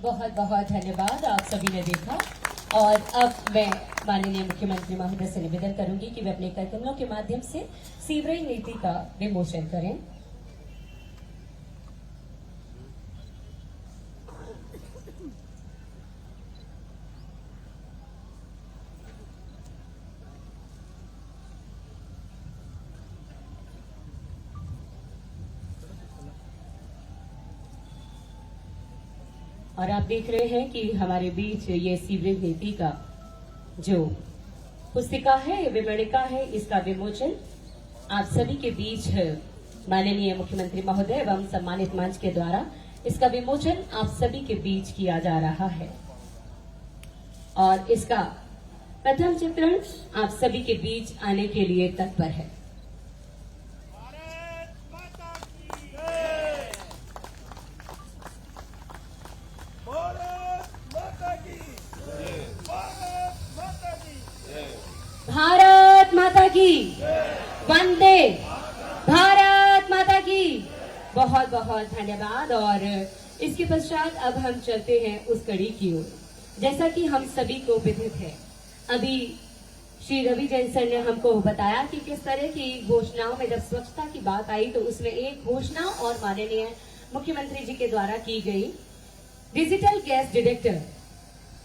बहुत बहुत धन्यवाद। आप सभी ने देखा और अब मैं माननीय मुख्यमंत्री महोदय से निवेदन करूंगी कि वे अपने कार्यक्रमों के माध्यम से सीवरेज नीति का विमोचन करें। और आप देख रहे हैं कि हमारे बीच ये सीवरेज नीति का जो पुस्तिका है, विवरणिका है, इसका विमोचन आप सभी के बीच माननीय मुख्यमंत्री महोदय एवं सम्मानित मंच के द्वारा इसका विमोचन आप सभी के बीच किया जा रहा है। और इसका प्रथम चित्रण आप सभी के बीच आने के लिए तत्पर है। भारत माता की, वंदे भारत माता की। बहुत बहुत धन्यवाद। और इसके पश्चात अब हम चलते हैं उस कड़ी की ओर। जैसा कि हम सभी को विदित है, अभी श्री रवि जैन सर ने हमको बताया कि किस तरह की घोषणाओं में जब स्वच्छता की बात आई तो उसमें एक घोषणा और माननीय मुख्यमंत्री जी के द्वारा की गई डिजिटल गैस डिटेक्टर,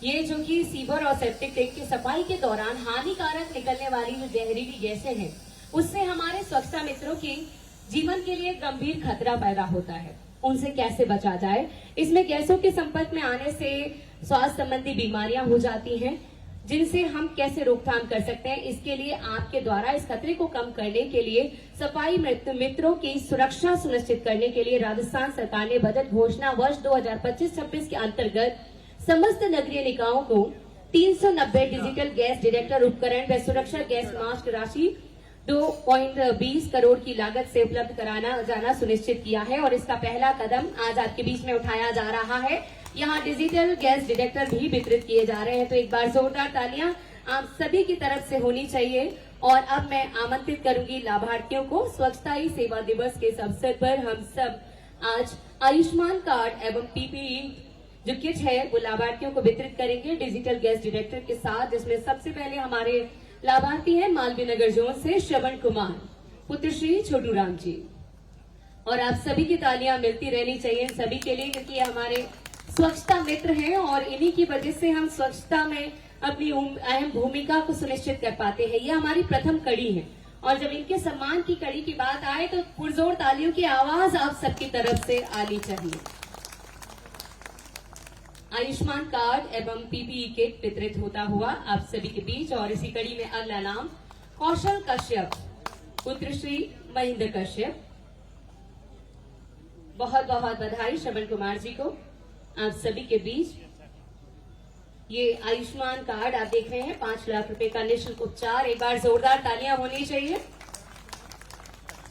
ये जो कि सीवर और सेप्टिक टैंक की सफाई के दौरान हानिकारक निकलने वाली जो जहरीली गैसें हैं, उससे हमारे स्वच्छता मित्रों के जीवन के लिए गंभीर खतरा पैदा होता है। उनसे कैसे बचा जाए, इसमें गैसों के संपर्क में आने से स्वास्थ्य संबंधी बीमारियां हो जाती हैं, जिनसे हम कैसे रोकथाम कर सकते हैं। इसके लिए आपके द्वारा इस खतरे को कम करने के लिए सफाई मित्रों की सुरक्षा सुनिश्चित करने के लिए राजस्थान सरकार ने बजट घोषणा वर्ष 2025-26 के अंतर्गत समस्त नगरीय निकायों को 390 डिजिटल गैस डिटेक्टर उपकरण व सुरक्षा गैस मास्क राशि 2.20 करोड़ की लागत से उपलब्ध कराना जाना सुनिश्चित किया है। और इसका पहला कदम आज आपके बीच में उठाया जा रहा है। यहाँ डिजिटल गैस डिटेक्टर भी वितरित किए जा रहे हैं। तो एक बार जोरदार तालियां आप सभी की तरफ से होनी चाहिए। और अब मैं आमंत्रित करूंगी लाभार्थियों को। स्वच्छता ही सेवा दिवस के इस अवसर पर हम सब आज आयुष्मान कार्ड एवं पीपीई जो किट है वो लाभार्थियों को वितरित करेंगे डिजिटल गैस डिटेक्टर के साथ, जिसमें सबसे पहले हमारे लाभार्थी हैं मालवीय नगर जोन से श्रवण कुमार, पुत्र श्री छोटू राम जी। और आप सभी की तालियां मिलती रहनी चाहिए इन सभी के लिए, क्योंकि हमारे स्वच्छता मित्र हैं और इन्हीं की वजह से हम स्वच्छता में अपनी अहम भूमिका को सुनिश्चित कर पाते हैं। ये हमारी प्रथम कड़ी है और जब इनके सम्मान की कड़ी की बात आए तो पुरजोर तालियों की आवाज आप सबकी तरफ से आनी चाहिए। आयुष्मान कार्ड एवं पीपीई किट वितरित होता हुआ आप सभी के बीच। और इसी कड़ी में अगला नाम कौशल कश्यप, पुत्र श्री महेंद्र कश्यप। बहुत बहुत बधाई श्रवण कुमार जी को आप सभी के बीच। ये आयुष्मान कार्ड आप देख रहे हैं 5 लाख रुपए का निःशुल्क उपचार। एक बार जोरदार तालियां होनी चाहिए।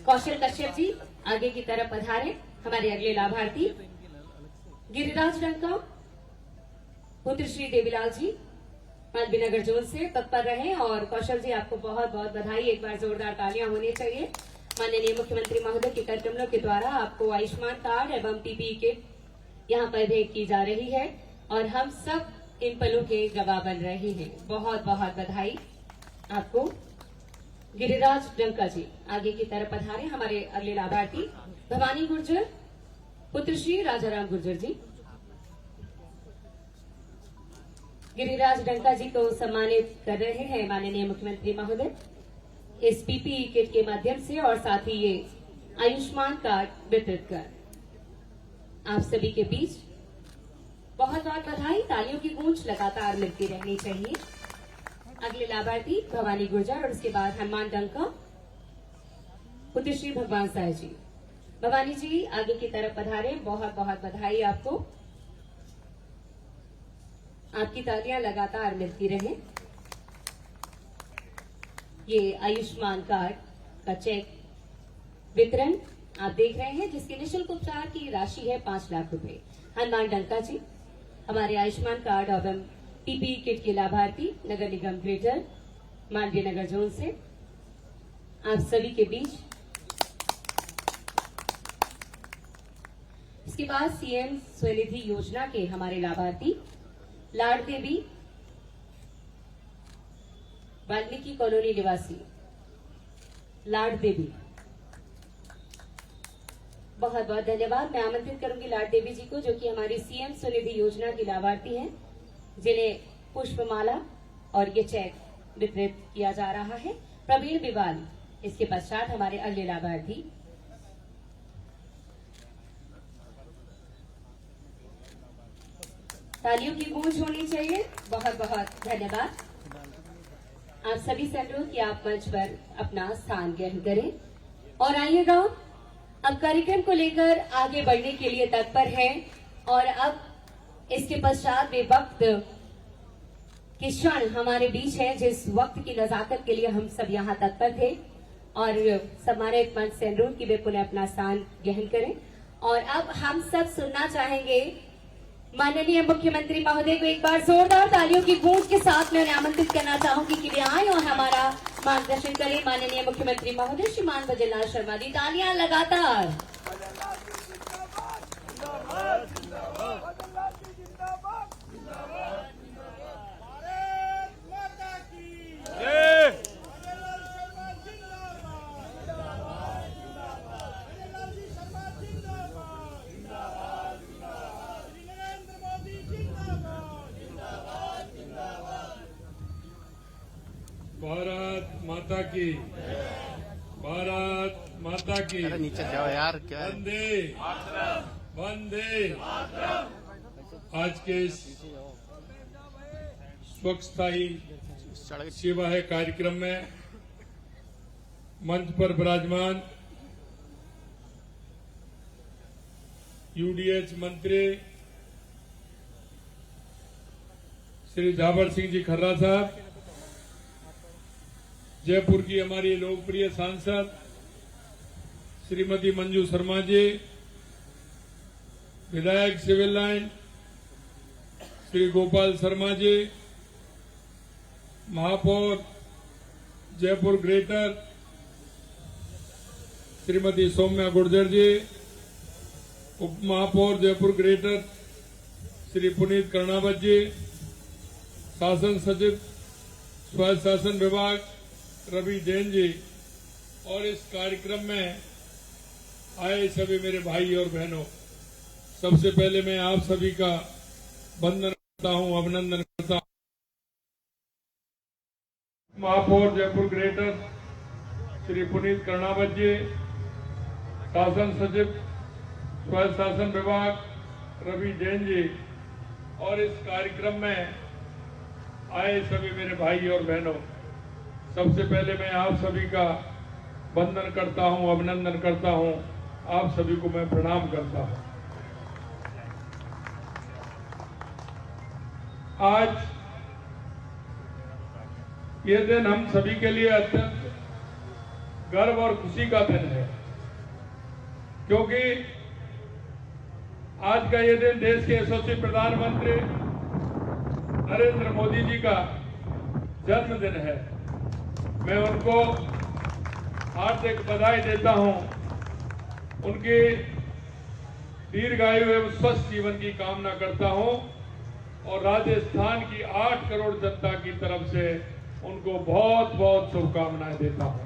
कौशल कश्यप जी आगे की तरफ पधारे। हमारे अगले लाभार्थी गिरिराज डंका, पुत्र श्री देवीलाल जी, मालवीय नगर जोन से तत्पर रहे। और कौशल जी आपको बहुत बहुत बधाई। एक बार जोरदार तालियां होनी चाहिए। माननीय मुख्यमंत्री महोदय के कार्यक्रमों के द्वारा आपको आयुष्मान कार्ड एवं पीपीई किट यहाँ पर भेंट की जा रही है और हम सब इन पलों के गवाह बन रहे हैं। बहुत बहुत बधाई आपको। गिरिराज डंका जी आगे की तरफ पधारे। हमारे अगले लाभार्थी भवानी गुर्जर, पुत्र श्री राजाराम गुर्जर जी। गिरिराज डंका जी को सम्मानित कर रहे हैं माननीय मुख्यमंत्री महोदय इस पीपीई किट के माध्यम से और साथ ही ये आयुष्मान कार्ड वितरित कर आप सभी के बीच। बहुत बहुत बधाई। तालियों की गूंज लगातार मिलती रहनी चाहिए। अगले लाभार्थी भवानी गुर्जर और उसके बाद हनुमान डंका, पुत्र श्री भगवान साय जी। भवानी जी आगे की तरफ पधारे। बहुत बहुत बधाई आपको। आपकी तालियां लगातार मिलती रहे। ये आयुष्मान कार्ड का चेक वितरण आप देख रहे हैं, जिसके निःशुल्क उपचार की राशि है 5 लाख रुपए। हनुमान डंका जी हमारे आयुष्मान कार्ड एवं पीपीई किट के लाभार्थी नगर निगम ग्रेटर मालवीय नगर जोन से आप सभी के बीच इसके बाद सीएम स्वनिधि योजना के हमारे लाभार्थी लाड देवी, वाल्मीकि कॉलोनी निवासी लाड देवी, बहुत बहुत धन्यवाद। मैं आमंत्रित करूंगी लाड देवी जी को, जो कि हमारी सीएम स्वनिधि योजना की लाभार्थी हैं, जिन्हें पुष्पमाला और ये चेक वितरित किया जा रहा है। प्रवीण बिवाल, इसके पश्चात हमारे अगले लाभार्थी। तालियों की गूंज होनी चाहिए। बहुत बहुत धन्यवाद। आप सभी से अनुरोध कि आप मंच पर अपना स्थान ग्रहण करें और आइएगा। अब कार्यक्रम को लेकर आगे बढ़ने के लिए तत्पर हैं और अब इसके पश्चात वे वक्त के क्षण हमारे बीच है, जिस वक्त की नजाकत के लिए हम सब यहाँ तत्पर थे और सम्मानित मंच से अनुरोध कि वे पुनः अपना स्थान ग्रहण करें। और अब हम सब सुनना चाहेंगे माननीय मुख्यमंत्री महोदय को। एक बार जोरदार तालियों की गूंज के साथ मैं उन्हें आमंत्रित करना चाहूंगी कि वे आए और हमारा मार्गदर्शन करें। माननीय मुख्यमंत्री महोदय श्रीमान भजनलाल शर्मा जी, तालियां लगातार। भारत माता की, भारत माता की। अरे नीचे जाओ यार, क्या है? वंदे वंदे। आज के इस स्वच्छताई सेवा है कार्यक्रम में मंच पर विराजमान यूडीएच मंत्री श्री झावर सिंह जी खर्रा साहब, जयपुर की हमारी लोकप्रिय सांसद श्रीमती मंजू शर्मा जी, विधायक सिविल लाइन श्री गोपाल शर्मा जी, महापौर जयपुर ग्रेटर श्रीमती सौम्या गुर्जर जी, उप महापौर जयपुर ग्रेटर श्री पुनीत कर्णावत जी, शासन सचिव स्वास्थ्य शासन विभाग रवि जैन जी, और इस कार्यक्रम में आए सभी मेरे भाई और बहनों, सबसे पहले मैं आप सभी का वंदन करता हूं, अभिनंदन करता हूं। महापौर जयपुर ग्रेटर श्री पुनीत कर्णावत जी, शासन सचिव स्वास्थ्य शासन विभाग रवि जैन जी, और इस कार्यक्रम में आए सभी मेरे भाई और बहनों, सबसे पहले मैं आप सभी का वंदन करता हूं, अभिनंदन करता हूं। आप सभी को मैं प्रणाम करता हूं। आज ये दिन हम सभी के लिए अत्यंत गर्व और खुशी का दिन है, क्योंकि आज का ये दिन देश के यशस्वी प्रधानमंत्री नरेंद्र मोदी जी का जन्मदिन है। मैं उनको हार्दिक बधाई देता हूं, उनके दीर्घायु एवं स्वस्थ जीवन की कामना करता हूं और राजस्थान की 8 करोड़ जनता की तरफ से उनको बहुत बहुत शुभकामनाएं देता हूं।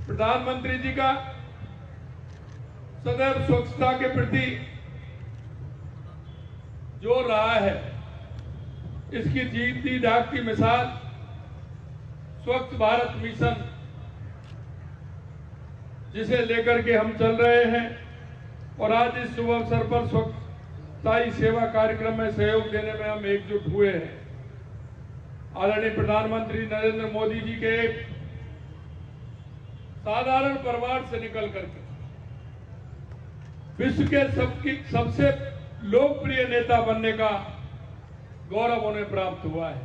प्रधानमंत्री जी का सदैव स्वच्छता के प्रति जो रहा है, इसकी जीती जागती मिसाल स्वच्छ भारत मिशन, जिसे लेकर के हम चल रहे हैं, और आज इस शुभ अवसर पर स्वच्छताई सेवा कार्यक्रम में सहयोग देने में हम एकजुट हुए हैं। आदरणीय प्रधानमंत्री नरेंद्र मोदी जी के एक साधारण परिवार से निकल करके विश्व के सबसे लोकप्रिय नेता बनने का गौरव उन्हें प्राप्त हुआ है।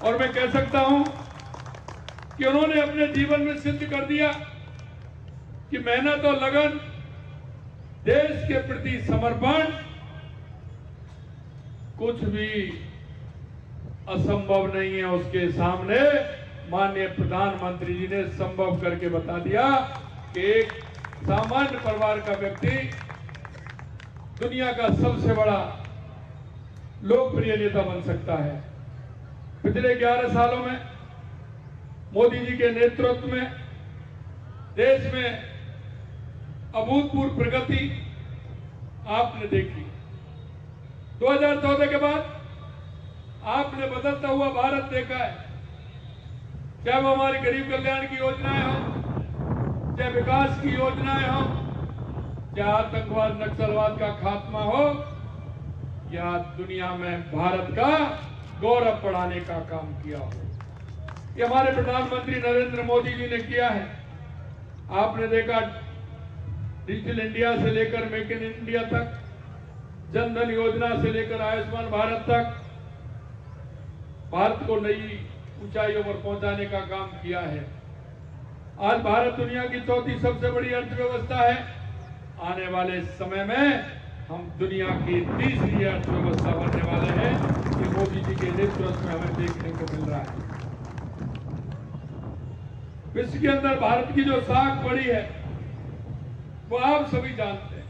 और मैं कह सकता हूं कि उन्होंने अपने जीवन में सिद्ध कर दिया कि मेहनत और लगन, देश के प्रति समर्पण, कुछ भी असंभव नहीं है उसके सामने। माननीय प्रधानमंत्री जी ने संभव करके बता दिया। कि एक सामान्य परिवार का व्यक्ति दुनिया का सबसे बड़ा लोकप्रिय नेता बन सकता है। पिछले 11 सालों में मोदी जी के नेतृत्व में देश में अभूतपूर्व प्रगति आपने देखी। 2014 के बाद आपने बदलता हुआ भारत देखा है। चाहे वो हमारी गरीब कल्याण की योजनाएं हो, चाहे विकास की योजनाएं हो, चाहे आतंकवाद नक्सलवाद का खात्मा हो, या दुनिया में भारत का गौरव बढ़ाने का काम किया हो, ये हमारे प्रधानमंत्री नरेंद्र मोदी जी ने किया है। आपने देखा डिजिटल इंडिया से लेकर मेक इन इंडिया तक, जन धन योजना से लेकर आयुष्मान भारत तक भारत को नई ऊंचाइयों पर पहुंचाने का काम किया है। आज भारत दुनिया की चौथी सबसे बड़ी अर्थव्यवस्था है। आने वाले समय में हम दुनिया की तीसरी अर्थव्यवस्था बनने वाले हैं। ये मोदी जी के नेतृत्व में हमें देखने को मिल रहा है। विश्व के अंदर भारत की जो साख बढ़ी है वो आप सभी जानते हैं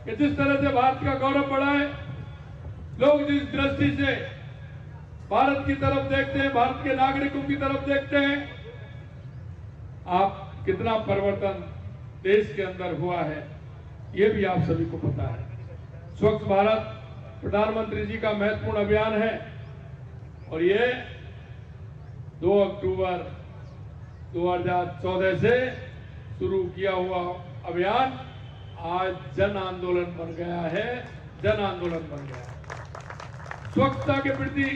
कि जिस तरह से भारत का गौरव बढ़ा है, लोग जिस दृष्टि से भारत की तरफ देखते हैं, भारत के नागरिकों की तरफ देखते हैं, आप कितना परिवर्तन देश के अंदर हुआ है ये भी आप सभी को पता है। स्वच्छ भारत प्रधानमंत्री जी का महत्वपूर्ण अभियान है और ये 2 अक्टूबर 2014 से शुरू किया हुआ अभियान आज जन आंदोलन बन गया है। जन आंदोलन बन गया है। स्वच्छता के प्रति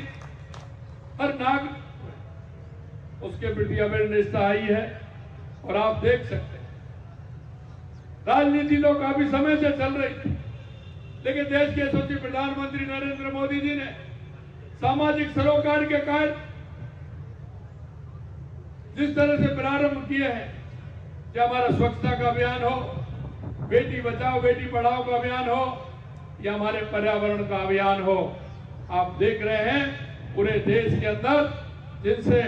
हर नागरिक उसके प्रति अवेयरनेस आई है और आप देख सकते हैं राजनीति तो काफी समय से चल रही थी, लेकिन देश के यशस्वी प्रधानमंत्री नरेंद्र मोदी जी ने सामाजिक सरोकार के कार्य जिस तरह से प्रारंभ किए हैं, चाहे हमारा स्वच्छता का अभियान हो, बेटी बचाओ बेटी पढ़ाओ का अभियान हो, या हमारे पर्यावरण का अभियान हो, आप देख रहे हैं पूरे देश के अंदर जिनसे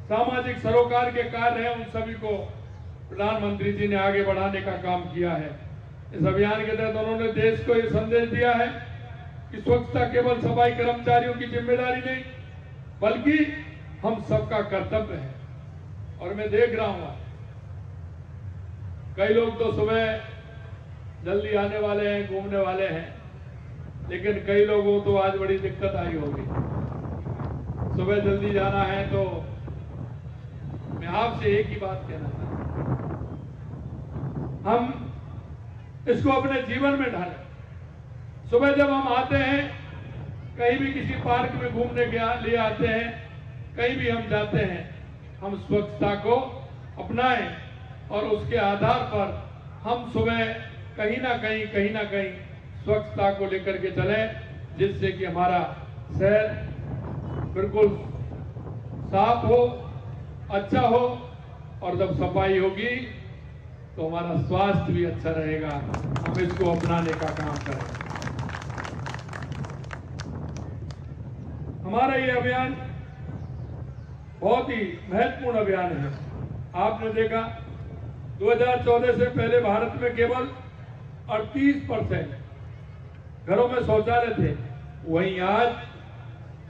सामाजिक सरोकार के कार्य हैं उन सभी को प्रधानमंत्री जी ने आगे बढ़ाने का काम किया है। इस अभियान के तहत उन्होंने देश को यह संदेश दिया है कि स्वच्छता केवल सफाई कर्मचारियों की जिम्मेदारी नहीं बल्कि हम सबका कर्तव्य है। और मैं देख रहा हूं कई लोग तो सुबह जल्दी आने वाले हैं, घूमने वाले हैं, लेकिन कई लोगों को तो आज बड़ी दिक्कत आई होगी। सुबह जल्दी जाना है तो मैं आपसे एक ही बात कहना चाहता हूं, हम इसको अपने जीवन में ढालें। सुबह जब हम आते हैं, कहीं भी किसी पार्क में घूमने के लिए आते हैं, कहीं भी हम जाते हैं, हम स्वच्छता को अपनाएं और उसके आधार पर हम सुबह कहीं ना कहीं स्वच्छता को लेकर के चलें, जिससे कि हमारा शहर बिल्कुल साफ हो, अच्छा हो, और जब सफाई होगी तो हमारा स्वास्थ्य भी अच्छा रहेगा। हम इसको अपनाने का काम करें। हमारा ये अभियान बहुत ही महत्वपूर्ण अभियान है। आपने देखा 2014 से पहले भारत में केवल 38% घरों में शौचालय थे, वहीं आज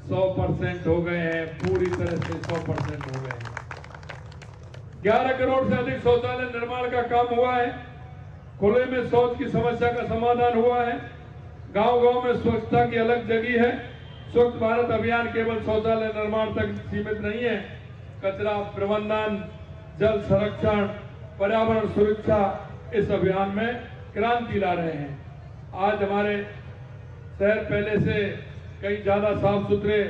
100% हो गए हैं, पूरी तरह से 100% हो गए हैं। 11 करोड़ से अधिक शौचालय निर्माण का काम हुआ है। खुले में शौच की समस्या का समाधान हुआ है। गांव-गांव में स्वच्छता की अलग जगह है। स्वच्छ भारत अभियान केवल शौचालय निर्माण तक सीमित नहीं है, कचरा प्रबंधन, जल संरक्षण, पर्यावरण सुरक्षा, इस अभियान में क्रांति ला रहे हैं। आज हमारे शहर पहले से कहीं ज्यादा साफ सुथरे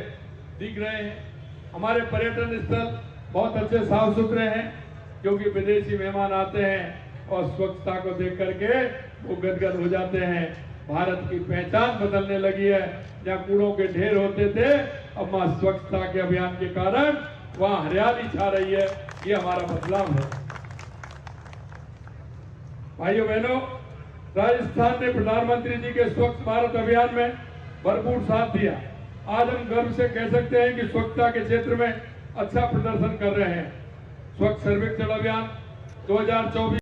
दिख रहे हैं। हमारे पर्यटन स्थल बहुत अच्छे साफ सुथरे हैं, क्योंकि विदेशी मेहमान आते हैं और स्वच्छता को देख करके वो गदगद हो जाते हैं। भारत की पहचान बदलने लगी है। जहाँ कूड़ों के ढेर होते थे, अब वहां स्वच्छता के अभियान के कारण वहां हरियाली छा रही है। ये हमारा बदलाव है। भाइयों बहनों, राजस्थान ने प्रधानमंत्री जी के स्वच्छ भारत अभियान में भरपूर साथ दिया। आज हम गर्व से कह सकते हैं कि स्वच्छता के क्षेत्र में अच्छा प्रदर्शन कर रहे हैं। स्वच्छ सर्वेक्षण अभियान 2024